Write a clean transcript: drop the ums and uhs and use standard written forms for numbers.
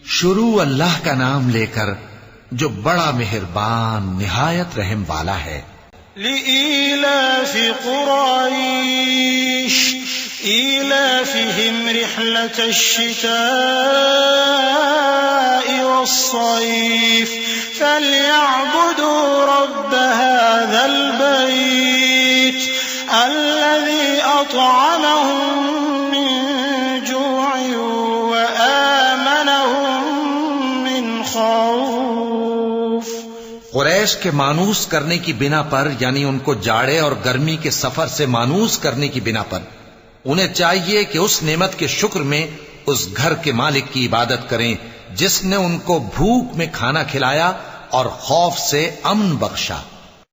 شروع اللہ کا نام لے کر جو بڑا مہربان نہایت رحم والا ہے۔ لإيلاف قريش إيلافهم رحلة الشتاء والصيف فليعبدوا رب هذا البيت الذي أطعمهم من جوع وآمنهم من خوف۔ قریش کے مانوس کرنے کی بنا پر، یعنی ان کو جاڑے اور گرمی کے سفر سے مانوس کرنے کی بنا پر، انہیں چاہیے کہ اس نعمت کے شکر میں اس گھر کے مالک کی عبادت کریں جس نے ان کو بھوک میں کھانا کھلایا اور خوف سے امن بخشا۔